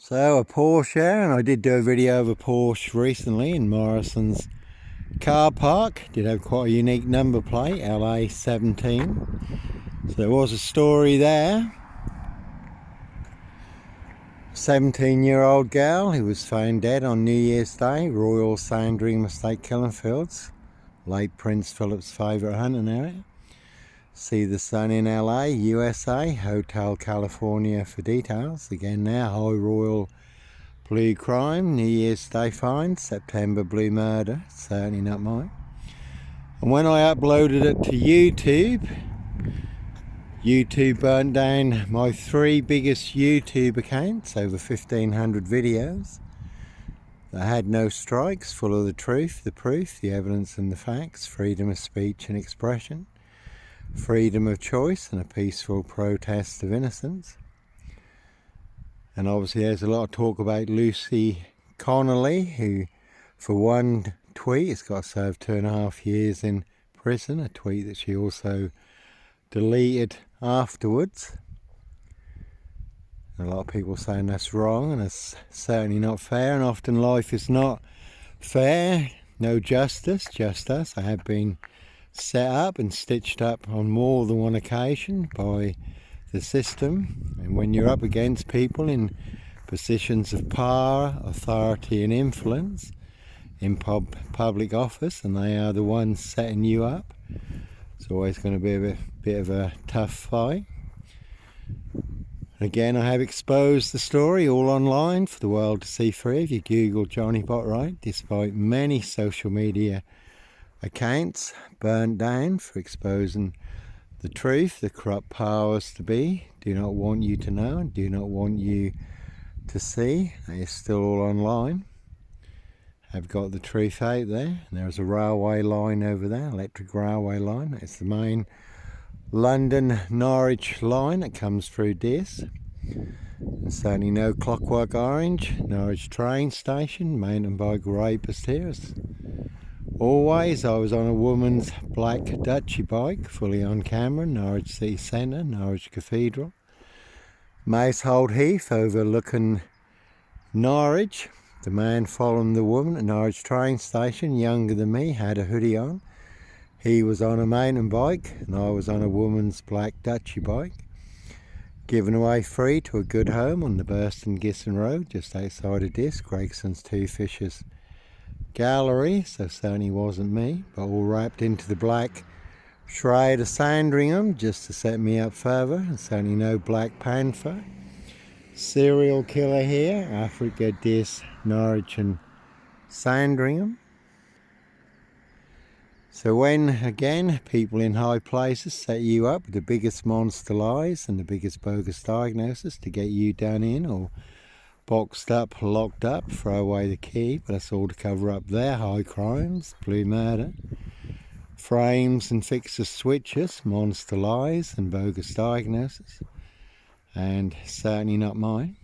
So a Porsche, and I did do a video of a Porsche recently in Morrison's car park. Did have quite a unique number plate, LA17. So there was a story there. 17-year-old girl who was found dead on New Year's Day, Royal Sandringham Estate, Killenfields, late Prince Philip's favourite hunting area. See the Sun in LA, USA, Hotel California for details. Again now, High Royal Blue crime, New Year's Day find, September blue murder, certainly not mine. And when I uploaded it to YouTube, YouTube burnt down my 3 biggest YouTube accounts, over 1,500 videos. They had no strikes, full of the truth, the proof, the evidence and the facts, freedom of speech and expression, freedom of choice and a peaceful protest of innocence. And obviously there's a lot of talk about Lucy Connolly, who for one tweet has got to serve 2.5 years in prison, a tweet that she also deleted afterwards. A lot of people saying that's wrong and it's certainly not fair, and often life is not fair, no justice, just us. I have been set up and stitched up on more than one occasion by the system, and when you're up against people in positions of power, authority and influence in public office, and they are the ones setting you up, it's always going to be a bit of a tough fight. Again, I have exposed the story all online for the world to see through. If you Google Johnny Botwright, despite many social media accounts burnt down for exposing the truth, the corrupt powers to be do not want you to know and do not want you to see. It is still all online. I've got the truth out there. There's a railway line over there, electric railway line. It's the main London Norwich line that comes through this. And certainly no Clockwork Orange, Norwich train station, mountain bike rapist here. Always, I was on a woman's black Dutchy bike, fully on camera, Norwich City Centre, Norwich Cathedral. Mousehold Heath overlooking Norwich. The man following the woman at Norwich train station, younger than me, had a hoodie on. He was on a mountain bike and I was on a woman's black Dutchy bike. Given away free to a good home on the Burston Gisson Road, just outside of this, Gregson's Two Fishers Gallery, so certainly wasn't me, but all wrapped into the black shroud of Sandringham just to set me up further. And certainly no Black Panther serial killer here, Africa, Dis, Norwich and Sandringham. So when again people in high places set you up with the biggest monster lies and the biggest bogus diagnosis to get you done in or boxed up, locked up, throw away the key, but that's all to cover up their high crimes, blue murder, frames and fixer switches, monster lies and bogus diagnosis, and certainly not mine.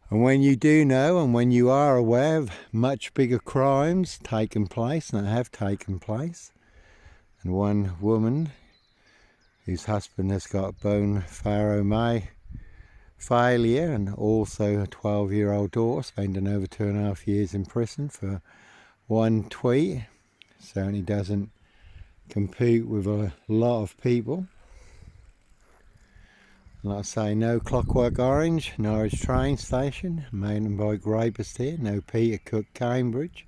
And when you do know and when you are aware of much bigger crimes taking place, and have taken place, and one woman whose husband has got bone marrow failure and also a 12-year-old daughter spending over 2.5 years in prison for one tweet, certainly doesn't compete with a lot of people. Like I say, no Clockwork Orange, Norwich train station, mountain bike rapist here, no Peter Cook Cambridge,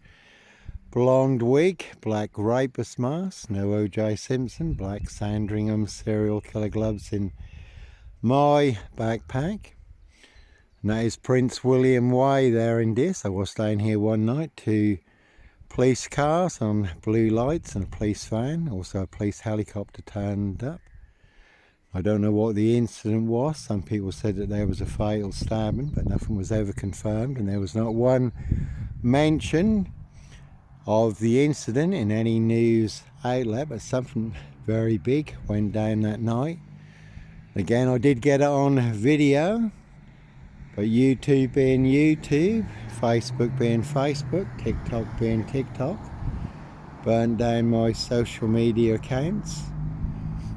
blonde wig, black rapist mask, no OJ Simpson, black Sandringham serial killer gloves in my backpack. And that is Prince William Way there in this. I was staying here one night, 2 police cars on blue lights and a police van, also a police helicopter turned up. I don't know what the incident was. Some people said that there was a fatal stabbing, but nothing was ever confirmed, and there was not one mention of the incident in any news outlet, but something very big went down that night. Again, I did get it on video, but YouTube being YouTube, Facebook being Facebook, TikTok being TikTok, burned down my social media accounts.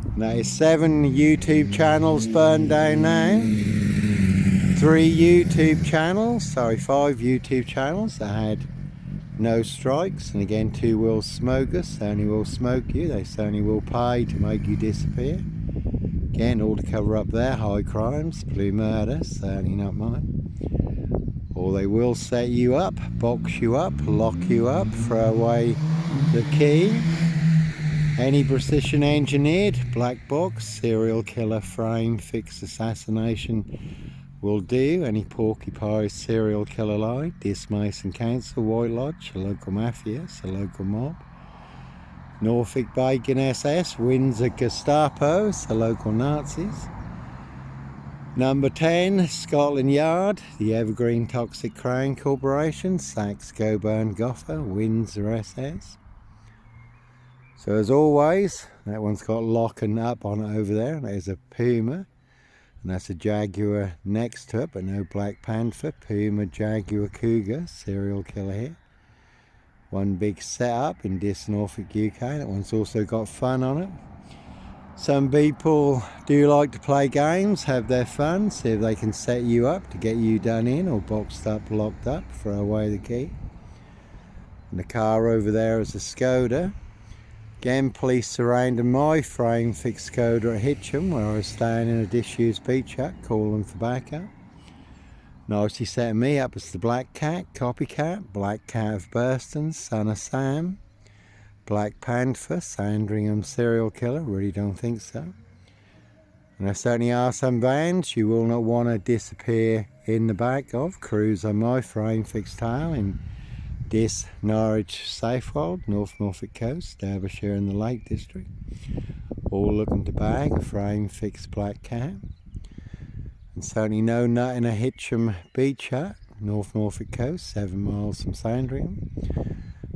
And that is 7 YouTube channels burned down now. 5 YouTube channels that had no strikes, and again, 2 will smoke us, certainly will smoke you, they certainly will pay to make you disappear. Again, all to cover up their high crimes, blue murder, certainly not mine. Or they will set you up, box you up, lock you up, throw away the key. Any precision engineered, black box, serial killer, frame, fixed assassination will do. Any porcupine, serial killer lie, Dismason Council, White Lodge, a local mafia, a local mob. Norfolk Bacon SS, Windsor Gestapo, a local Nazis. Number 10, Scotland Yard, the Evergreen Toxic Crown Corporation, Saxe Coburn Gaffe, Windsor SS. So as always, that one's got lock and up on it over there. There's a Puma, and that's a Jaguar next to it, but no Black Panther. Puma, Jaguar, Cougar, serial killer here. One big setup in Norfolk, UK. That one's also got fun on it. Some people do like to play games, have their fun, see if they can set you up to get you done in, or boxed up, locked up, throw away the key. And the car over there is a Skoda. Again, police surrounded my frame fixed Skoda at Hitcham, where I was staying in a disused beach hut, calling for backup. Nicely setting me up as the Black Cat, copycat, Black Cat of Burston, son of Sam. Black Panther, Sandringham serial killer, really don't think so. And there certainly are some vans you will not want to disappear in the back of. Cruise on my frame fixed tail in Norwich, Safewold, North Norfolk Coast, Derbyshire and the Lake District. All looking to bag a frame fixed Black Cat. And certainly no nut in a Hitcham beach hut, North Norfolk Coast, 7 miles from Sandringham.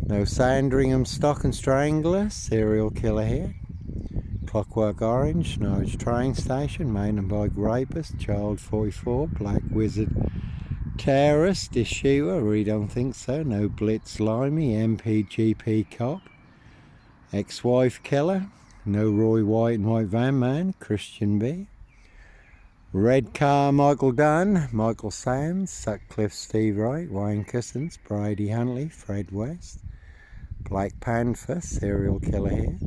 No Sandringham stock and strangler, serial killer here. Clockwork Orange, Norwich train station, mountain bike rapist, child 44, Black Wizard terrorist, issuer, really don't think so. No BLITZ LIMEY, MPGP cop, ex-wife killer. No Roy White and White Van Man, Christian B. Red car, Michael Dunn, Michael Sands, Sutcliffe, Steve Wright, Wayne CouZens, Brady Huntley, Fred West. Black Panther, serial killer here.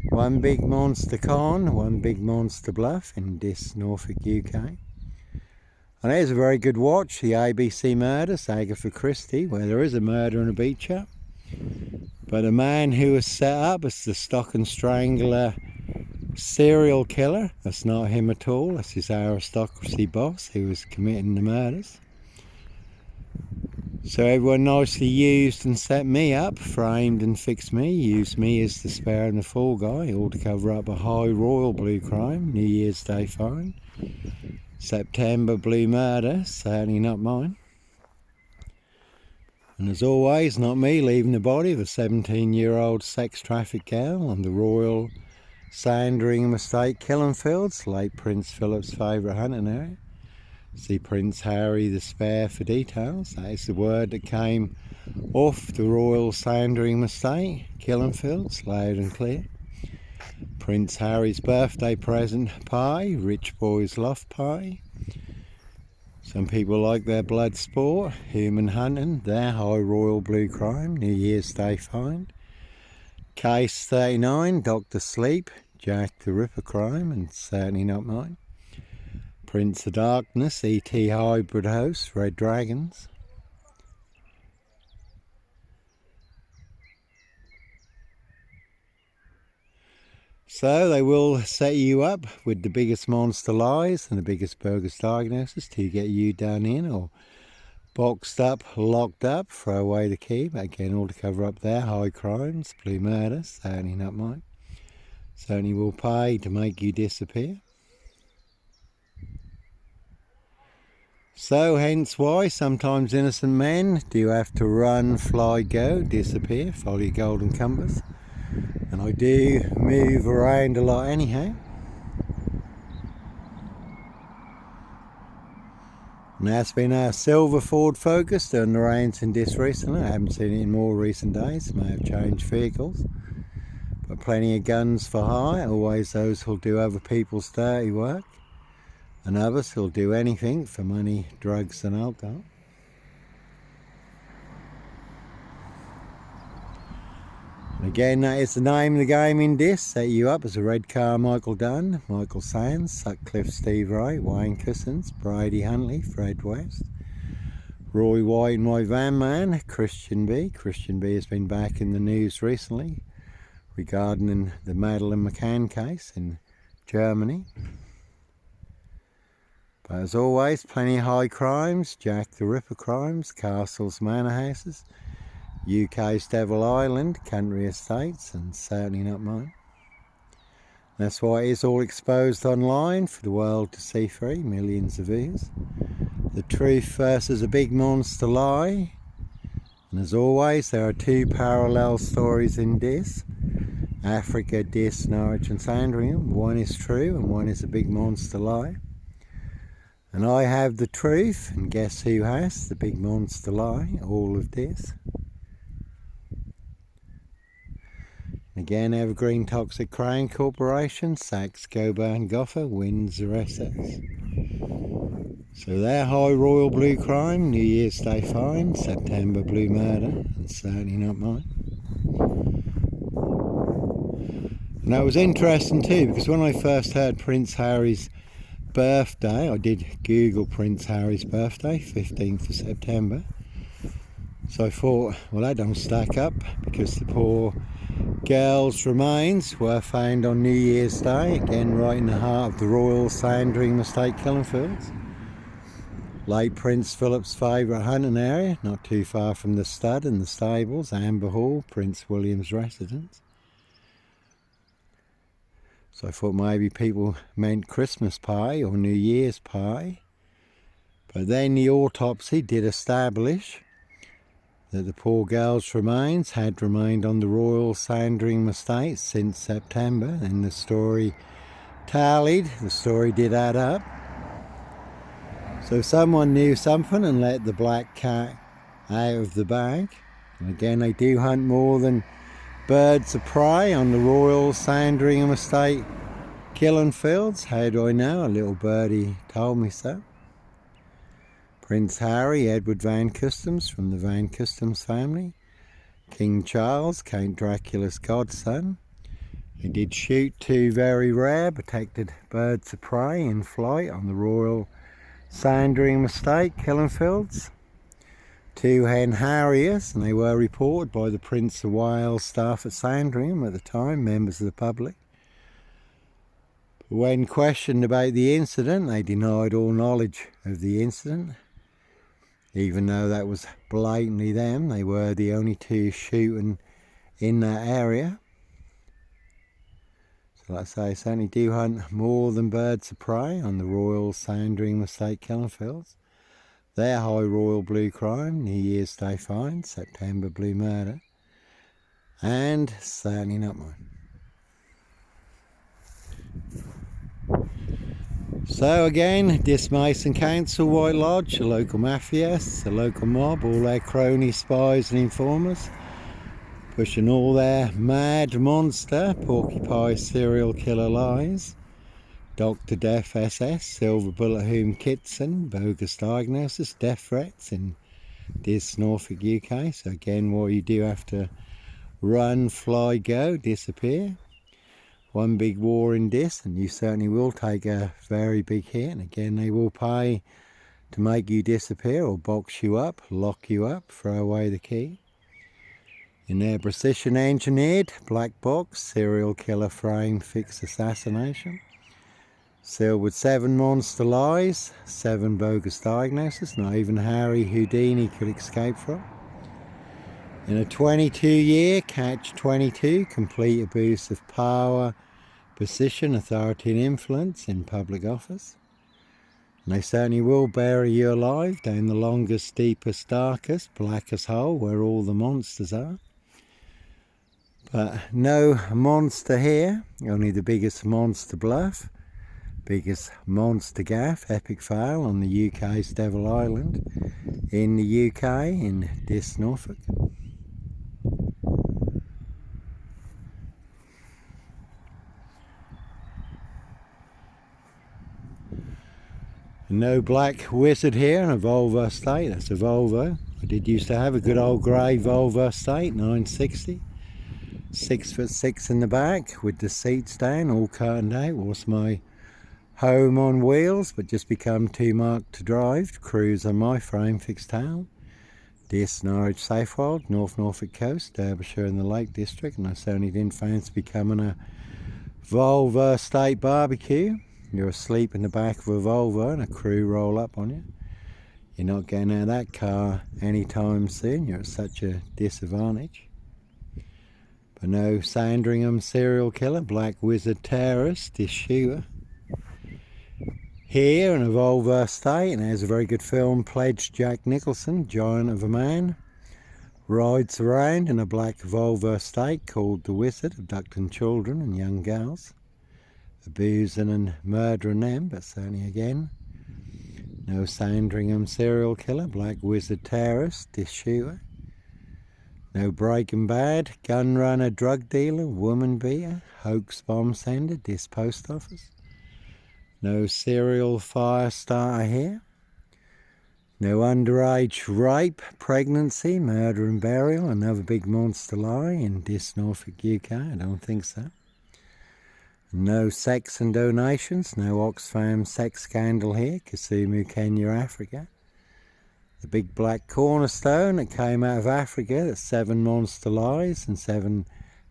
One big monster con, one big monster bluff in Norfolk, UK. And there's a very good watch, the ABC Murders, Agatha Christie, where there is a murder in a beach hut. But a man who was set up as the stock and strangler serial killer, that's not him at all, that's his aristocracy boss who was committing the murders. So everyone nicely used and set me up, framed and fixed me, used me as the spare and the fall guy, all to cover up a high royal blue crime, New Year's Day fine. September blue murder, certainly not mine. And as always, not me leaving the body of a 17-year-old sex trafficked girl on the Royal Sandringham Estate, Killenfields, late Prince Philip's favourite hunting area. See Prince Harry the Spare for details. That is the word that came off the Royal Sandringham Estate, Killenfields, loud and clear. Prince Harry's birthday present pie, rich boys loft pie. Some people like their blood sport, human hunting, their high royal blue crime, New Year's Day find. Case 39, Dr. Sleep, Jack the Ripper crime, and certainly not mine. Prince of Darkness, E.T. hybrid host, Red Dragons. So they will set you up with the biggest monster lies and the biggest bogus diagnosis to get you done in, or boxed up, locked up, throw away the key, but again all to cover up their high crimes, blue murders, certainly not mine. Certainly will pay to make you disappear. So hence why sometimes innocent men do have to run, fly, go, disappear, follow your golden compass. And I do move around a lot anyhow. And that's been a silver Ford Focus doing the rounds in this recently. I haven't seen it in more recent days, may have changed vehicles. But plenty of guns for hire, always those who'll do other people's dirty work. and others who'll do anything for money, drugs and alcohol. And again, that is the name of the game in this. Set you up as a red car, Michael Dunn, Michael Sands, Sutcliffe, Steve Wright, Wayne CouZens, Brady, Huntley, Fred West, Roy White, my van man, Christian B. Christian B has been back in the news recently regarding the Madeleine McCann case in Germany. But as always, plenty of high crimes, Jack the Ripper crimes, castles, manor houses, UK's Devil Island, country estates, and certainly not mine. That's why it is all exposed online for the world to see through, millions of views. The truth versus a big monster lie. And as always, there are two parallel stories in this. Africa, Dis, Norwich and Sandringham. One is true and one is a big monster lie. And I have the truth, and guess who has the big monster lie? All of this. Again, Evergreen Toxic Crane Corporation, Sachs, Coburn, Gaffe, Windsor, Essex. So their High Royal Blue crime, New Year's Day fine, September blue murder, and certainly not mine. And that was interesting too, because when I first heard Prince Harry's birthday, I did Google Prince Harry's birthday, 15th of September. So I thought, well, that don't stack up, because the poor girl's remains were found on New Year's Day, again right in the heart of the Royal Sandringham Estate killing fields. Late Prince Philip's favourite hunting area, not too far from the stud and the stables, Amber Hall, Prince William's residence. So I thought maybe people meant Christmas pie or New Year's pie. But then the autopsy did establish that the poor girl's remains had remained on the Royal Sandringham Estate since September, and the story tallied, the story did add up. So someone knew something and let the black cat out of the bag. And again, they do hunt more than birds of prey on the Royal Sandringham Estate killing fields. How do I know? A little birdie told me so. Prince Harry, Edward Van Customs from the Van Customs family. King Charles, Count Dracula's godson. He did shoot two very rare protected birds of prey in flight on the Royal Sandringham Estate killing fields. Two hen harriers, and they were reported by the Prince of Wales staff at Sandringham at the time, members of the public. But when questioned about the incident, they denied all knowledge of the incident. Even though that was blatantly them, they were the only two shooting in that area. So like I say, certainly do hunt more than birds of prey on the Royal Sandringham Estate killing fields. Their High Royal Blue crime, New Year's Day fine, September blue murder, and certainly not mine. So again, this Mason Council, White Lodge, the local mafias, the local mob, all their cronies, spies and informers, pushing all their mad monster, porcupine serial killer lies. Dr. Death SS, Silver Bullet Whom Kitson, bogus diagnosis, death threats in this Norfolk, UK. So again, what you do have to run, fly, go, disappear. One big war in this, and you certainly will take a very big hit. And again, they will pay to make you disappear or box you up, lock you up, throw away the key. In their precision engineered black box, serial killer frame fixed assassination. Sealed with 7 monster lies, 7 bogus diagnoses, not even Harry Houdini could escape from. In a 22-year catch-22, complete abuse of power, position, authority and influence in public office. And they certainly will bury you alive down the longest, deepest, darkest, blackest hole where all the monsters are. But no monster here, only the biggest monster Bluff. Biggest monster Gaffe, epic fail on the UK's Devil Island in the UK, in this Norfolk. No black wizard here in a Volvo estate. That's a Volvo. I did used to have a good old grey Volvo estate, 960. 6'6" in the back with the seats down, all curtained out. Was my home on wheels, but just become too marked to drive. Cruise on my frame, fixed tail. This Norwich Safewold, North Norfolk coast, Derbyshire in the Lake District, and I certainly didn't fancy becoming a Volvo estate barbecue. You're asleep in the back of a Volvo and a crew roll up on you. You're not getting out of that car anytime soon. You're at such a disadvantage. But no Sandringham serial killer, black wizard terrorist, this shooter. Here in a Volvo estate, and there's a very good film, pledged Jack Nicholson, giant of a man, rides around in a black Volvo estate called The Wizard, abducting children and young girls, abusing and murdering them. But certainly again, no Sandringham serial killer, black wizard terrorist, this shooter. No Breaking Bad, gun runner, drug dealer, woman beater, hoax bomb sender, this post office. No serial fire starter here. No underage rape, pregnancy, murder and burial, another big monster lie in this Norfolk, UK, I don't think so. No sex and donations, no Oxfam sex scandal here, Kisumu, Kenya, Africa. The big black cornerstone that came out of Africa that 7 monster lies and 7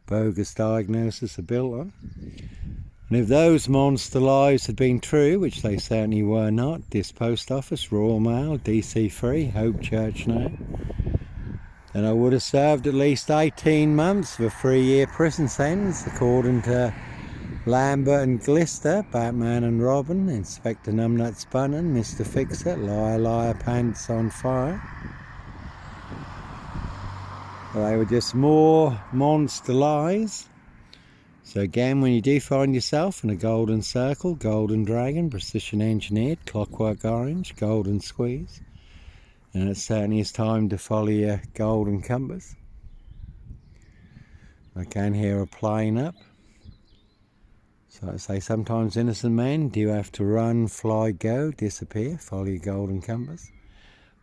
bogus diagnoses are built on. And if those monster lies had been true, which they certainly were not, this post office, Royal Mail, DC3, Hope Church now, then I would have served at least 18 months of a 3-year prison sentence, according to Lambert and Glister, Batman and Robin, Inspector Numbnuts Bunnan, Mr. Fixer, Liar Liar Pants on Fire. Well, they were just more monster lies. So again, when you do find yourself in a golden circle, golden dragon, precision engineered, clockwork orange, golden squeeze, and it certainly is time to follow your golden compass. I can hear a plane up. So I say sometimes innocent men do have to run, fly, go, disappear, follow your golden compass.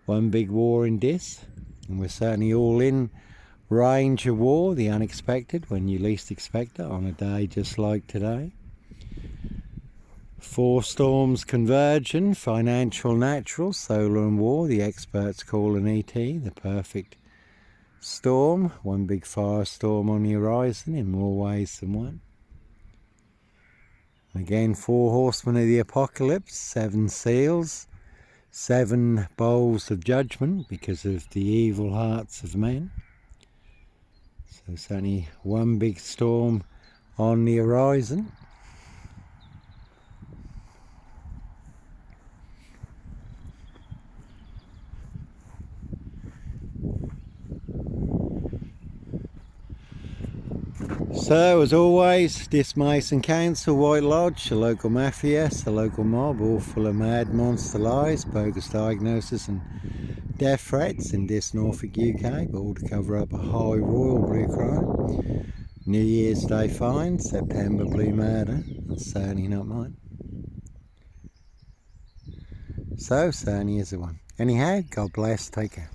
One big war in this, and we're certainly all in range of war, the unexpected, when you least expect it, on a day just like today. 4 storms converging, financial, natural, solar and war, the experts call an ET, the perfect storm. One big firestorm on the horizon in more ways than one. Again, 4 horsemen of the apocalypse, 7 seals, 7 bowls of judgment because of the evil hearts of men. So certainly one big storm on the horizon. So as always, this Mason Council, White Lodge, the local mafia, the local mob, all full of mad monster lies, bogus diagnosis and death threats in this Norfolk, UK, but all to cover up a high royal blue crime. New Year's Day fine, September blue murder, and certainly not mine. So certainly is the one. Anyhow, God bless, take care.